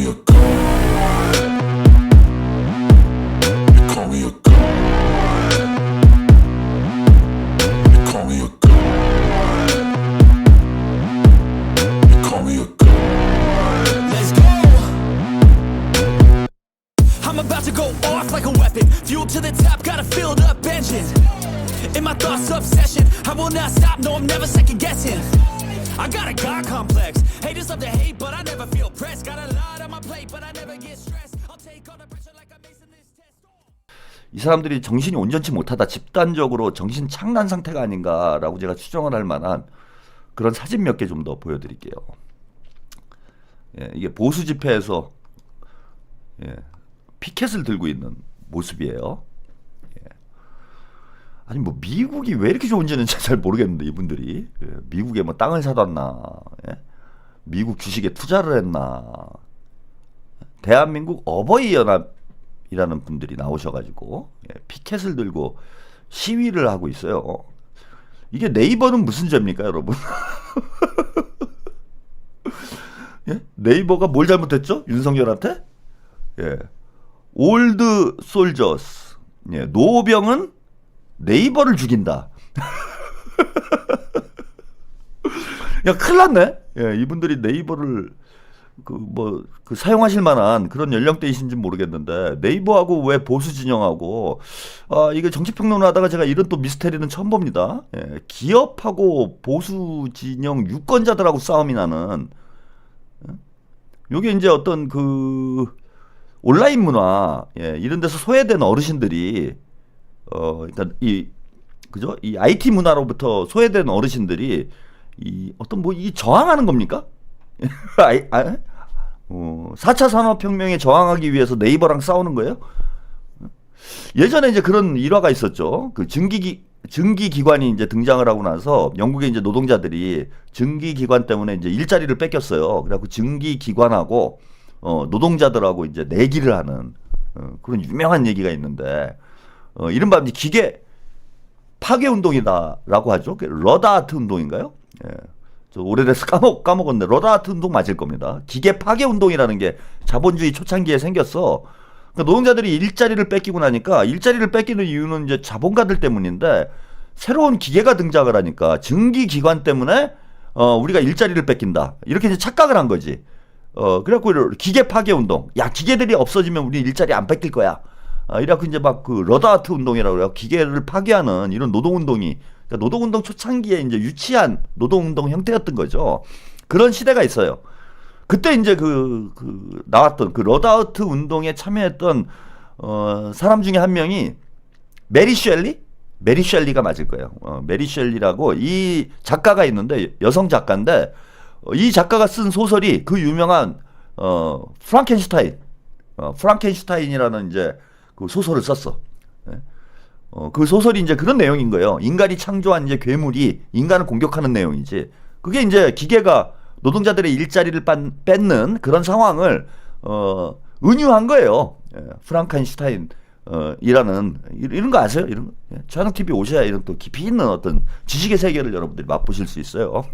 me a god. You call me a god. You call me a god. You call me a god. Let's go. I'm about to go off like a weapon. Fuel to the top, got a filled up engine. In my thoughts, obsession. I will not stop, no, I'm never second guessing. I got a God complex. Haters love to hate, but I never feel pressed. Got a lot on my plate, but I never get stressed. I'll take all the pressure like I'm acing this test. 이 사람들이 정신이 온전치 못하다, 집단적으로 정신 착란 상태가 아닌가라고 제가 추정을 할 만한 그런 사진 몇 개 좀 더 보여드릴게요. 예, 이게 보수 집회에서 피켓을 들고 있는 모습이에요. 아니 뭐 미국이 왜 이렇게 좋은지는 잘 모르겠는데 이분들이 미국에 뭐 땅을 사놨나, 미국 주식에 투자를 했나, 대한민국 어버이 연합이라는 분들이 나오셔가지고 피켓을 들고 시위를 하고 있어요. 이게 네이버는 무슨 죄입니까, 여러분? 네이버가 뭘 잘못했죠? 윤석열한테? 올드 솔저스, 노병은 네이버를 죽인다. 야, 큰일 났네. 이분들이 네이버를 사용하실 만한 그런 연령대이신지 모르겠는데, 네이버하고 왜 보수 진영하고, 이게 정치평론을 하다가 제가 이런 또 미스테리는 처음 봅니다. 기업하고 보수 진영 유권자들하고 싸움이 나는, 요게 이제 어떤 온라인 문화, 이런 데서 소외된 어르신들이, 그러니까 이 IT 문화로부터 소외된 어르신들이 이 저항하는 겁니까? 4차 산업혁명에 저항하기 위해서 네이버랑 싸우는 거예요? 예전에 이제 그런 일화가 있었죠. 그 증기기관이 이제 등장을 하고 나서 영국의 이제 노동자들이 증기기관 때문에 이제 일자리를 뺏겼어요. 그래갖고 증기기관하고 노동자들하고 이제 내기를 하는 그런 유명한 얘기가 있는데, 이른바 이제 기계 파괴 운동이다라고 하죠. 러다하트 운동인가요? 저 오래돼서 까먹었는데 러다하트 운동 맞을 겁니다. 기계 파괴 운동이라는 게 자본주의 초창기에 생겼어. 그러니까 노동자들이 일자리를 뺏기고 나니까, 일자리를 뺏기는 이유는 이제 자본가들 때문인데, 새로운 기계가 등장을 하니까 증기기관 때문에 우리가 일자리를 뺏긴다, 이렇게 이제 착각을 한 거지. 그래갖고 기계 파괴 운동. 야, 기계들이 없어지면 우리 일자리 안 뺏길 거야. 이래갖고 이제 막 러다하트 운동이라고 그래요. 기계를 파괴하는 이런 노동운동이, 그러니까 노동운동 초창기에 이제 유치한 노동운동 형태였던 거죠. 그런 시대가 있어요. 그때 이제 나왔던 러다하트 운동에 참여했던 사람 중에 한 명이 메리 셸리가 맞을 거예요. 메리 셸리라고 이 작가가 있는데, 여성 작가인데, 이 작가가 쓴 소설이 그 유명한 프랑켄슈타인이라는 이제 그 소설을 썼어. 그 소설이 이제 그런 내용인 거예요. 인간이 창조한 이제 괴물이 인간을 공격하는 내용이지. 그게 이제 기계가 노동자들의 일자리를 뺏는 그런 상황을 은유한 거예요. 프랑켄슈타인 이라는 이런 거 아세요? 이런 거? 차영 TV 오셔야 이런 또 깊이 있는 어떤 지식의 세계를 여러분들이 맛보실 수 있어요.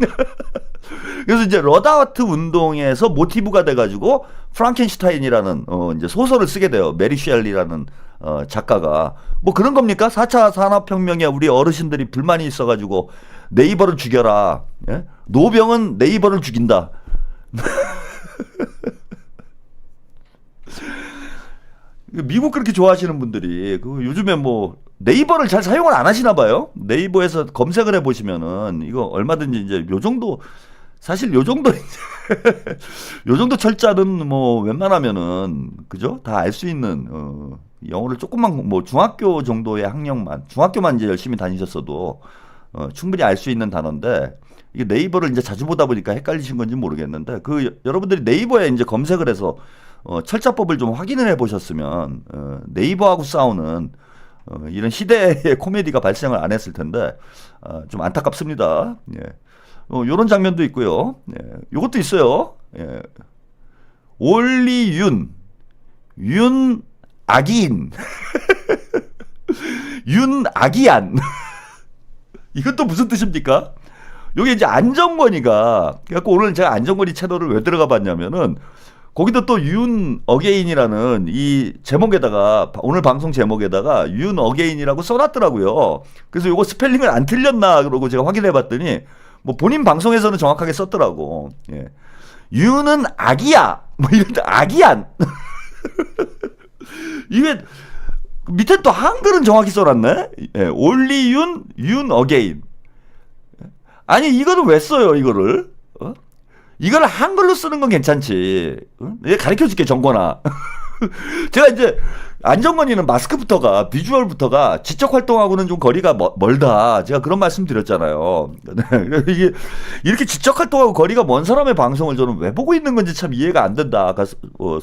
그래서 이제 러다하트 운동에서 모티브가 돼가지고 프랑켄슈타인이라는 이제 소설을 쓰게 돼요. 메리 셸리라는 작가가. 뭐 그런 겁니까? 4차 산업혁명에 우리 어르신들이 불만이 있어가지고 네이버를 죽여라. 노병은 네이버를 죽인다. 미국 그렇게 좋아하시는 분들이 요즘에 뭐 네이버를 잘 사용을 안 하시나 봐요. 네이버에서 검색을 해보시면은 이거 얼마든지 이제 요 정도, 사실 요 정도 요 정도 철자는 뭐 웬만하면은 그죠? 다 알 수 있는, 영어를 조금만 뭐 중학교 정도의 학력만, 중학교만 이제 열심히 다니셨어도 충분히 알 수 있는 단어인데, 이게 네이버를 이제 자주 보다 보니까 헷갈리신 건지 모르겠는데, 여러분들이 네이버에 이제 검색을 해서 철자법을 좀 확인을 해보셨으면 네이버하고 싸우는 이런 시대의 코미디가 발생을 안 했을 텐데, 좀 안타깝습니다. 요런 장면도 있고요. 요것도 있어요. 올리윤 윤아기인 윤아기안 이것도 무슨 뜻입니까? 요게 이제 안정권이가, 그래갖고 오늘 제가 안정권이 채널을 왜 들어가 봤냐면은, 거기도 또 윤 어게인이라는 이 제목에다가 오늘 방송 제목에다가 윤 어게인이라고 써놨더라고요. 그래서 요거 스펠링을 안 틀렸나 그러고 제가 확인해봤더니 뭐 본인 방송에서는 정확하게 썼더라고. 예. 윤은 아기야 뭐 이런 아기안 이게 밑에 또 한글은 정확히 써놨네. 예. 올리 윤 어게인. 아니 이거는 왜 써요 이거를? 이걸 한글로 쓰는 건 괜찮지. 내가 가르쳐줄게 정권아. 제가 이제 안정권이는 마스크부터가 비주얼부터가 지적 활동하고는 좀 거리가 멀다. 제가 그런 말씀 드렸잖아요. 이게 이렇게 지적 활동하고 거리가 먼 사람의 방송을 저는 왜 보고 있는 건지 참 이해가 안 된다. 아까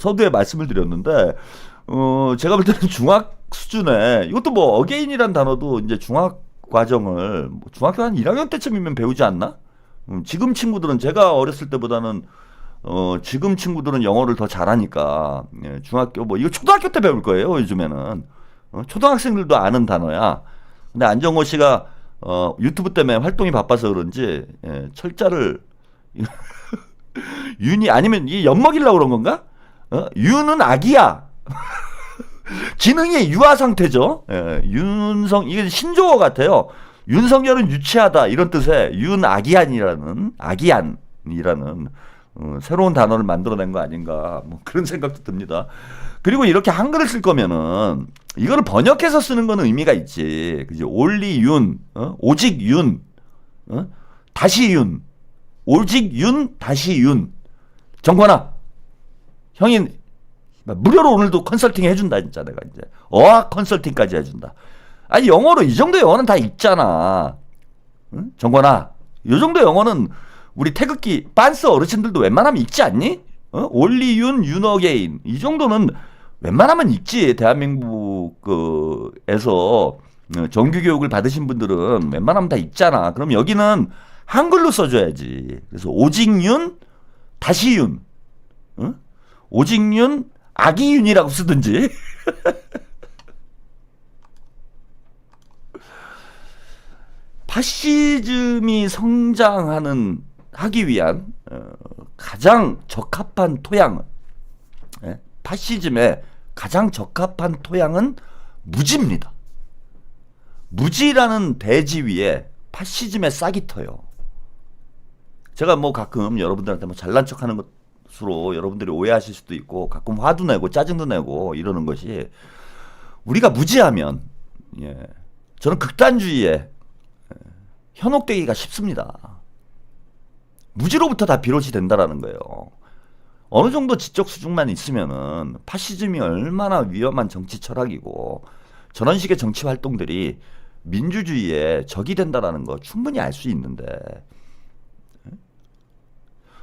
서두에 말씀을 드렸는데 제가 볼 때는 중학 수준에 이것도 뭐 어게인이란 단어도 이제 중학 과정을 중학교 한 1학년 때쯤이면 배우지 않나? 지금 친구들은 제가 어렸을 때보다는 지금 친구들은 영어를 더 잘하니까 예, 중학교 뭐 이거 초등학교 때 배울 거예요 요즘에는. 초등학생들도 아는 단어야. 근데 안정호 씨가 유튜브 때문에 활동이 바빠서 그런지 예, 철자를 윤이 아니면 이 엿먹이려고 그런 건가? 윤은 아기야. 지능이 유아 상태죠. 예, 이게 신조어 같아요. 윤석열은 유치하다 이런 뜻의 윤아기안이라는 새로운 단어를 만들어낸 거 아닌가 뭐 그런 생각도 듭니다. 그리고 이렇게 한글을 쓸 거면은 이거를 번역해서 쓰는 건 의미가 있지. 그지? 올리 윤, 오직 윤, 다시 윤, 오직 윤, 다시 윤. 정권아, 형이 무료로 오늘도 컨설팅 해준다 진짜 내가 이제 어학 컨설팅까지 해준다. 아니 영어로 이 정도 영어는 다 있잖아. 응? 정권아, 이 정도 영어는 우리 태극기 빤스 어르신들도 웬만하면 읽지 않니? 올리 윤 어게인 이 정도는 웬만하면 읽지. 대한민국에서 정규 교육을 받으신 분들은 웬만하면 다 읽잖아. 그럼 여기는 한글로 써줘야지. 그래서 오직 윤, 다시 윤, 오직 윤, 아기 윤이라고 쓰든지. 파시즘이 하기 위한 가장 적합한 토양은 파시즘의 가장 적합한 토양은 무지입니다. 무지라는 대지 위에 파시즘의 싹이 터요. 제가 뭐 가끔 여러분들한테 뭐 잘난 척하는 것으로 여러분들이 오해하실 수도 있고 가끔 화도 내고 짜증도 내고 이러는 것이 우리가 무지하면 저는 극단주의에 현혹되기가 쉽습니다. 무지로부터 다 비롯이 된다라는 거예요. 어느 정도 지적 수준만 있으면은 파시즘이 얼마나 위험한 정치 철학이고 저런 식의 정치 활동들이 민주주의에 적이 된다라는 거 충분히 알 수 있는데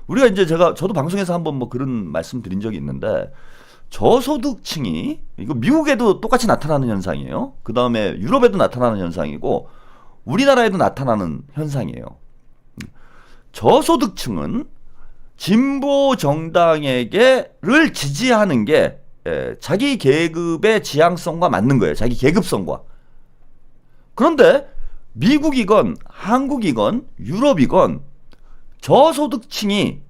우리가 이제 저도 방송에서 한번 뭐 그런 말씀 드린 적이 있는데 저소득층이 이거 미국에도 똑같이 나타나는 현상이에요. 그 다음에 유럽에도 나타나는 현상이고 우리나라에도 나타나는 현상이에요. 저소득층은 진보 정당에게를 지지하는 게 자기 계급의 지향성과 맞는 거예요. 자기 계급성과. 그런데 미국이건 한국이건 유럽이건 저소득층이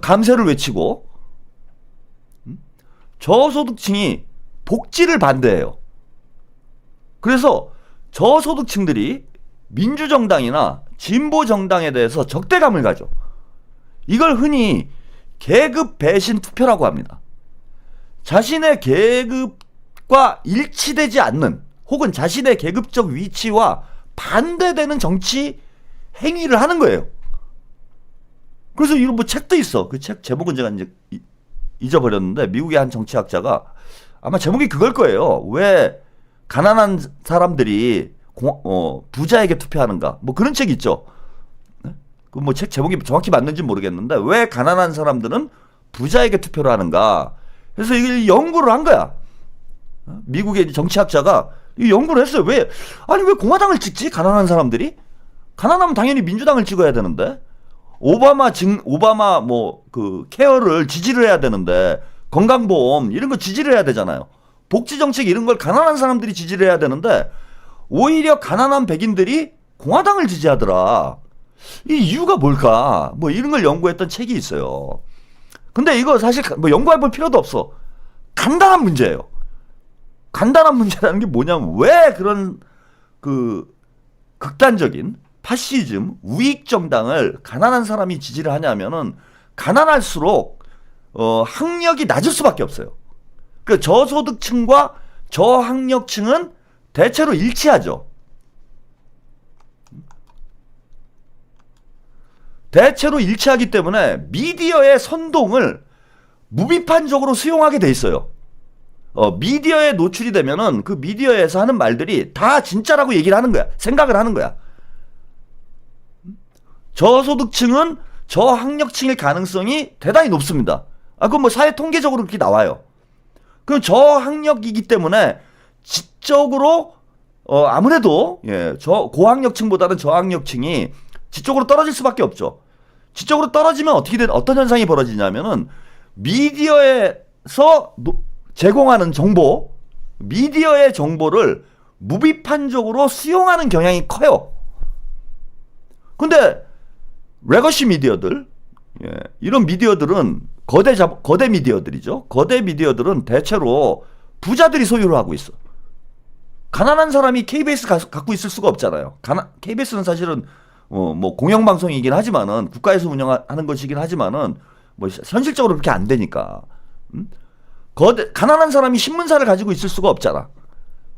감세를 외치고 저소득층이 복지를 반대해요. 그래서 저소득층들이 민주정당이나 진보정당에 대해서 적대감을 가져. 이걸 흔히 계급 배신 투표라고 합니다. 자신의 계급과 일치되지 않는 혹은 자신의 계급적 위치와 반대되는 정치 행위를 하는 거예요. 그래서 이런 뭐 책도 있어. 그 책 제목은 제가 이제 잊어버렸는데 미국의 한 정치학자가 아마 제목이 그걸 거예요. 왜 가난한 사람들이 부자에게 투표하는가? 뭐 그런 책 있죠. 그 뭐 책 제목이 정확히 맞는지 모르겠는데 왜 가난한 사람들은 부자에게 투표를 하는가? 그래서 이걸 연구를 한 거야. 미국의 정치학자가 이 연구를 했어요. 왜 공화당을 찍지? 가난한 사람들이? 가난하면 당연히 민주당을 찍어야 되는데 오바마 케어를 지지를 해야 되는데 건강보험 이런 거 지지를 해야 되잖아요. 복지정책 이런 걸 가난한 사람들이 지지를 해야 되는데 오히려 가난한 백인들이 공화당을 지지하더라. 이 이유가 뭘까? 뭐 이런 걸 연구했던 책이 있어요. 근데 이거 사실 뭐 연구해 볼 필요도 없어. 간단한 문제예요. 간단한 문제라는 게 뭐냐면 왜 그런 그 극단적인 파시즘, 우익 정당을 가난한 사람이 지지를 하냐면은 가난할수록 학력이 낮을 수밖에 없어요. 그 저소득층과 저학력층은 대체로 일치하죠. 대체로 일치하기 때문에 미디어의 선동을 무비판적으로 수용하게 돼 있어요. 미디어에 노출이 되면은 그 미디어에서 하는 말들이 다 진짜라고 얘기를 하는 거야. 생각을 하는 거야. 저소득층은 저학력층일 가능성이 대단히 높습니다. 그건 뭐 사회 통계적으로 그렇게 나와요. 그럼 저학력이기 때문에 지적으로 아무래도 저 고학력층보다는 저학력층이 지적으로 떨어질 수밖에 없죠. 지적으로 떨어지면 어떤 현상이 벌어지냐면은 미디어에서 제공하는 정보, 미디어의 정보를 무비판적으로 수용하는 경향이 커요. 근데 레거시 미디어들, 이런 미디어들은 거대 미디어들이죠. 거대 미디어들은 대체로 부자들이 소유를 하고 있어. 가난한 사람이 KBS 갖고 있을 수가 없잖아요. KBS는 사실은 뭐 공영방송이긴 하지만은 국가에서 운영하는 것이긴 하지만은 뭐 현실적으로 그렇게 안 되니까. 가난한 사람이 신문사를 가지고 있을 수가 없잖아.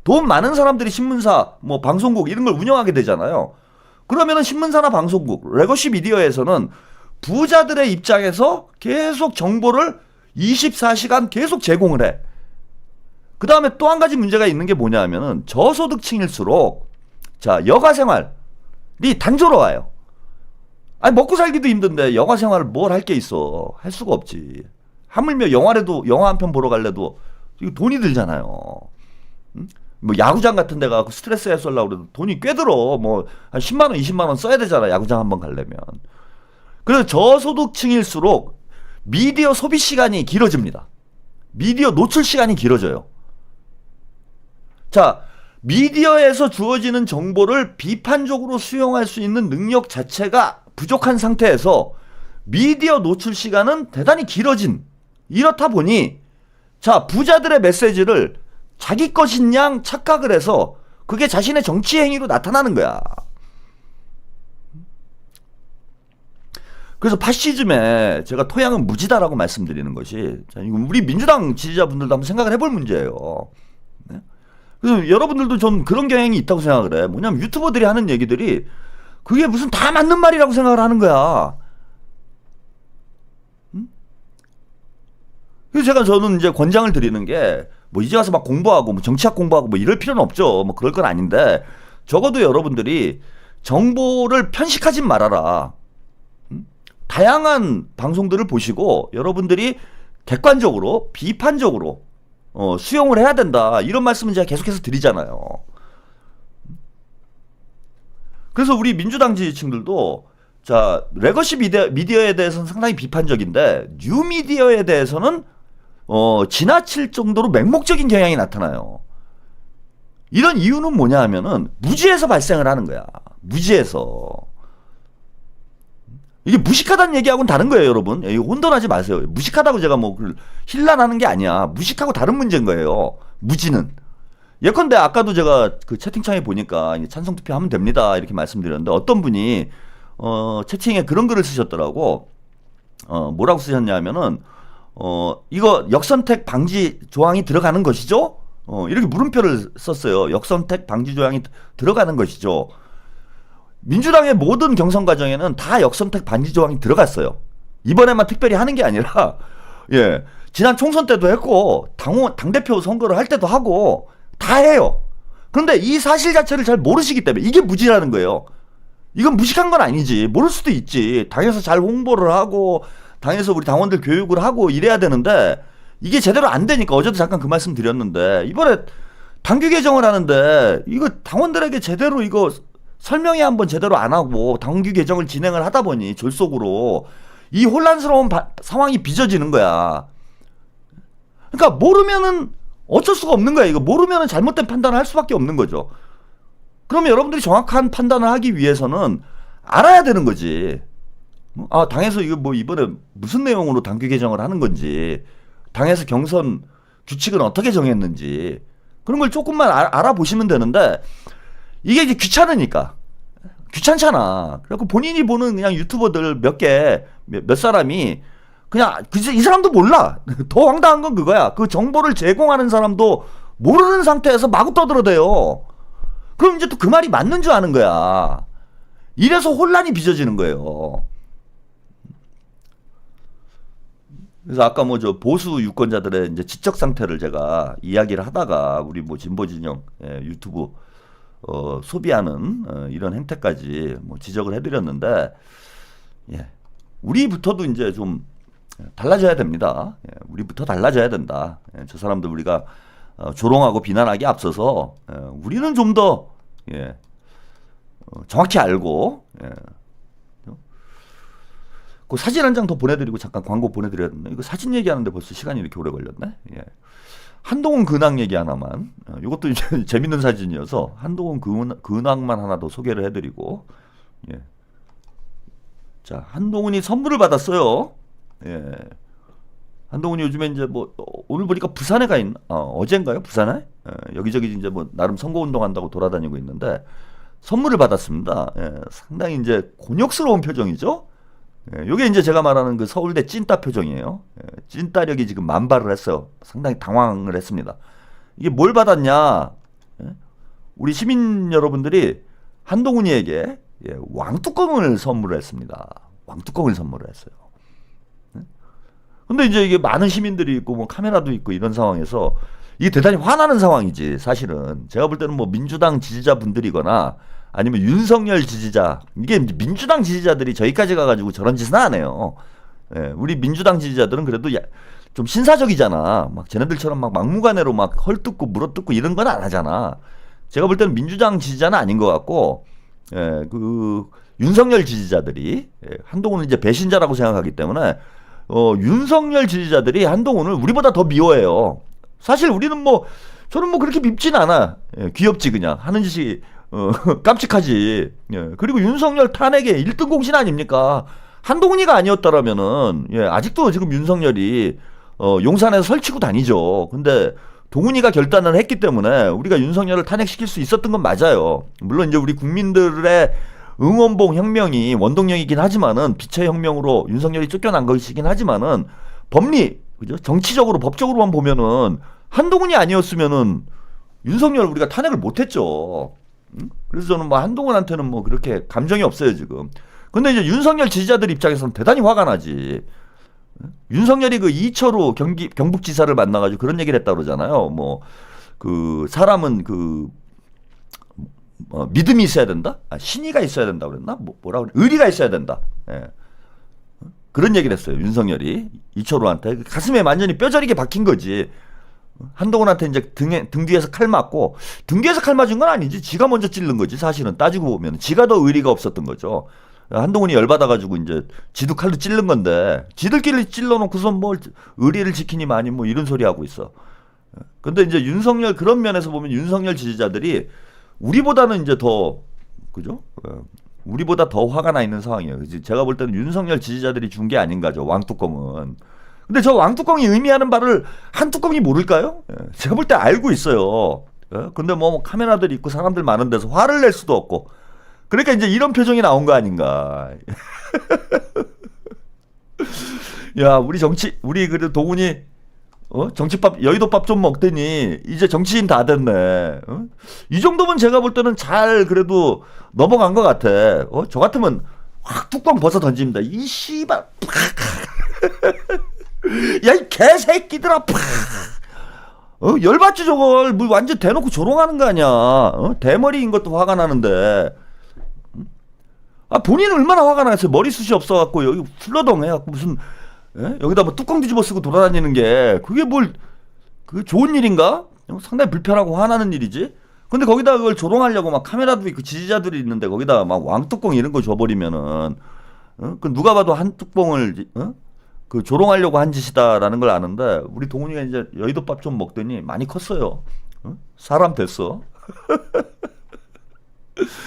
돈 많은 사람들이 신문사, 뭐 방송국 이런 걸 운영하게 되잖아요. 그러면은 신문사나 방송국, 레거시 미디어에서는 부자들의 입장에서 계속 정보를 24시간 계속 제공을 해. 그 다음에 또 한 가지 문제가 있는 게 뭐냐 하면은 저소득층일수록 자, 여가 생활이 단조로워요. 아니, 먹고 살기도 힘든데 여가 생활을 뭘 할 게 있어. 할 수가 없지. 하물며 영화 한 편 보러 갈래도 이거 돈이 들잖아요. 응? 뭐 야구장 같은 데 가고 스트레스 해소하려고 그래도 돈이 꽤 들어. 뭐 한 10만 원, 20만 원 써야 되잖아. 야구장 한번 가려면. 그래서 저소득층일수록 미디어 소비 시간이 길어집니다. 미디어 노출 시간이 길어져요. 자, 미디어에서 주어지는 정보를 비판적으로 수용할 수 있는 능력 자체가 부족한 상태에서 미디어 노출 시간은 대단히 길어진, 이렇다 보니 자, 부자들의 메시지를 자기 것인 양 착각을 해서 그게 자신의 정치 행위로 나타나는 거야. 그래서 파시즘에 제가 토양은 무지다라고 말씀드리는 것이, 자, 이거 우리 민주당 지지자분들도 한번 생각을 해볼 문제예요. 네? 그래서 여러분들도 좀 그런 경향이 있다고 생각을 해. 뭐냐면 유튜버들이 하는 얘기들이 그게 무슨 다 맞는 말이라고 생각을 하는 거야. 그래서 저는 이제 권장을 드리는 게, 뭐 이제 와서 막 공부하고 뭐 정치학 공부하고 뭐 이럴 필요는 없죠. 뭐 그럴 건 아닌데, 적어도 여러분들이 정보를 편식하진 말아라. 다양한 방송들을 보시고 여러분들이 객관적으로 비판적으로 수용을 해야 된다, 이런 말씀은 제가 계속해서 드리잖아요. 그래서 우리 민주당 지지층들도 자, 레거시 미디어에 대해서는 상당히 비판적인데 뉴미디어에 대해서는 지나칠 정도로 맹목적인 경향이 나타나요. 이런 이유는 뭐냐 하면은 무지에서 발생을 하는 거야. 무지에서. 이게 무식하다는 얘기하고는 다른 거예요, 여러분. 이거 혼돈하지 마세요. 무식하다고 제가 뭐 힐난하는 게 아니야. 무식하고 다른 문제인 거예요. 무지는. 예컨대 아까도 제가 그 채팅창에 보니까 찬성 투표하면 됩니다, 이렇게 말씀드렸는데 어떤 분이 채팅에 그런 글을 쓰셨더라고. 뭐라고 쓰셨냐면은 이거 역선택 방지 조항이 들어가는 것이죠? 이렇게 물음표를 썼어요. 역선택 방지 조항이 들어가는 것이죠. 민주당의 모든 경선 과정에는 다 역선택 방지 조항이 들어갔어요. 이번에만 특별히 하는 게 아니라, 예, 지난 총선 때도 했고 당대표 선거를 할 때도 하고 다 해요. 그런데 이 사실 자체를 잘 모르시기 때문에 이게 무지라는 거예요. 이건 무식한 건 아니지. 모를 수도 있지. 당에서 잘 홍보를 하고 당에서 우리 당원들 교육을 하고 이래야 되는데 이게 제대로 안 되니까 어제도 잠깐 그 말씀 드렸는데, 이번에 당규 개정을 하는데 이거 당원들에게 제대로 이거 설명회 한번 제대로 안 하고 당규 개정을 진행을 하다 보니 졸속으로 이 혼란스러운 상황이 빚어지는 거야. 그러니까 모르면은 어쩔 수가 없는 거야. 이거 모르면은 잘못된 판단을 할 수밖에 없는 거죠. 그러면 여러분들이 정확한 판단을 하기 위해서는 알아야 되는 거지. 아, 당에서 이거 뭐 이번에 무슨 내용으로 당규 개정을 하는 건지, 당에서 경선 규칙은 어떻게 정했는지, 그런 걸 조금만 알아보시면 되는데, 이게 이제 귀찮으니까. 귀찮잖아. 그래갖고 본인이 보는 그냥 유튜버들 몇 사람이 그냥 이 사람도 몰라. 더 황당한 건 그거야. 그 정보를 제공하는 사람도 모르는 상태에서 마구 떠들어대요. 그럼 이제 또 그 말이 맞는 줄 아는 거야. 이래서 혼란이 빚어지는 거예요. 그래서 아까 뭐 저 보수 유권자들의 이제 지적 상태를 제가 이야기를 하다가 우리 뭐 진보 진영 유튜브 소비하는 이런 행태까지 뭐 지적을 해드렸는데, 예, 우리부터도 이제 좀 달라져야 됩니다. 예, 우리부터 달라져야 된다. 예, 저 사람들 우리가 조롱하고 비난하기 앞서서 우리는 좀 더 정확히 알고, 그 사진 한 장 더 보내드리고 잠깐 광고 보내드려야 되는데, 이거 사진 얘기하는데 벌써 시간이 이렇게 오래 걸렸네. 예. 한동훈 근황 얘기 하나만, 이것도 이제 재밌는 사진이어서 한동훈 근황만 하나 더 소개를 해드리고, 예. 자, 한동훈이 선물을 받았어요. 예. 한동훈이 요즘에 이제 뭐 오늘 보니까 부산에 가 있나? 어젠가요? 부산에? 여기저기 이제 뭐 나름 선거 운동한다고 돌아다니고 있는데 선물을 받았습니다. 예. 상당히 이제 곤욕스러운 표정이죠. 예, 요게 이제 제가 말하는 그 서울대 찐따 표정이에요. 예, 찐따력이 지금 만발을 했어요. 상당히 당황을 했습니다. 이게 뭘 받았냐? 예? 우리 시민 여러분들이 한동훈이에게 왕뚜껑을 선물을 했습니다. 왕뚜껑을 선물을 했어요. 예? 근데 이제 이게 많은 시민들이 있고 뭐 카메라도 있고 이런 상황에서 이게 대단히 화나는 상황이지. 사실은 제가 볼 때는 뭐 민주당 지지자분들이거나 아니면 윤석열 지지자, 이게 민주당 지지자들이 저기까지 가가지고 저런 짓은 안 해요. 예, 우리 민주당 지지자들은 그래도 좀 신사적이잖아. 막 쟤네들처럼 막 막무가내로 막 헐뜯고 물어뜯고 이런 건 안 하잖아. 제가 볼 때는 민주당 지지자는 아닌 것 같고, 그 윤석열 지지자들이 한동훈을 이제 배신자라고 생각하기 때문에 윤석열 지지자들이 한동훈을 우리보다 더 미워해요. 사실 우리는 뭐 저는 뭐 그렇게 밉진 않아. 귀엽지 그냥 하는 짓이. 깜찍하지. 예. 그리고 윤석열 탄핵의 1등 공신 아닙니까? 한동훈이가 아니었다라면은, 아직도 지금 윤석열이, 용산에서 설치고 다니죠. 근데, 동훈이가 결단을 했기 때문에 우리가 윤석열을 탄핵시킬 수 있었던 건 맞아요. 물론 이제 우리 국민들의 응원봉 혁명이 원동력이긴 하지만은, 빛의 혁명으로 윤석열이 쫓겨난 것이긴 하지만은, 법리, 그죠? 정치적으로, 법적으로만 보면은, 한동훈이 아니었으면은, 윤석열 우리가 탄핵을 못했죠. 그래서 저는 뭐 한동훈한테는 뭐 그렇게 감정이 없어요 지금. 근데 이제 윤석열 지지자들 입장에서는 대단히 화가 나지. 윤석열이 그 이철우 경북지사를 만나가지고 그런 얘기를 했다 그러잖아요. 뭐 그 사람은 그 믿음이 있어야 된다. 신의가 있어야 된다 그랬나? 뭐라 그래? 의리가 있어야 된다. 예. 그런 얘기를 했어요 윤석열이 이철우한테. 가슴에 완전히 뼈저리게 박힌 거지. 한동훈한테 이제 등 뒤에서 칼 맞고, 등 뒤에서 칼 맞은 건 아니지. 지가 먼저 찔른 거지. 사실은 따지고 보면 지가 더 의리가 없었던 거죠. 한동훈이 열받아가지고 이제 지도 칼로 찔른 건데, 지들끼리 찔러놓고서 뭐 의리를 지키니 많이 뭐 이런 소리 하고 있어. 근데 이제 윤석열, 그런 면에서 보면 윤석열 지지자들이 우리보다는 이제 더, 그죠? 우리보다 더 화가 나 있는 상황이에요. 제가 볼 때는 윤석열 지지자들이 준 게 아닌가, 저 왕뚜껑은. 근데 저 왕뚜껑이 의미하는 바를 한뚜껑이 모를까요? 제가 볼 때 알고 있어요. 근데 뭐 카메라들 있고 사람들 많은 데서 화를 낼 수도 없고. 그러니까 이제 이런 표정이 나온 거 아닌가. 야, 우리 그래도 동훈이, 정치밥, 여의도밥 좀 먹더니 이제 정치인 다 됐네. 이 정도면 제가 볼 때는 잘 그래도 넘어간 것 같아. 저 같으면 확 뚜껑 벗어 던집니다. 이 씨발. 야, 이 개새끼들아, 열받지, 저걸. 뭐 완전 대놓고 조롱하는 거 아니야. 대머리인 것도 화가 나는데. 본인은 얼마나 화가 나겠어요. 머리숱이 없어갖고, 여기 훌러덩 해갖고, 무슨, 여기다 뭐 뚜껑 뒤집어 쓰고 돌아다니는 게, 그게 그게 좋은 일인가? 상당히 불편하고 화나는 일이지. 근데 거기다 그걸 조롱하려고 막 카메라도 있고 지지자들이 있는데, 거기다 막 왕뚜껑 이런 거 줘버리면은, 그 누가 봐도 한 뚜껑을, 그 조롱하려고 한 짓이다라는 걸 아는데, 우리 동훈이가 이제 여의도밥 좀 먹더니 많이 컸어요. 사람 됐어.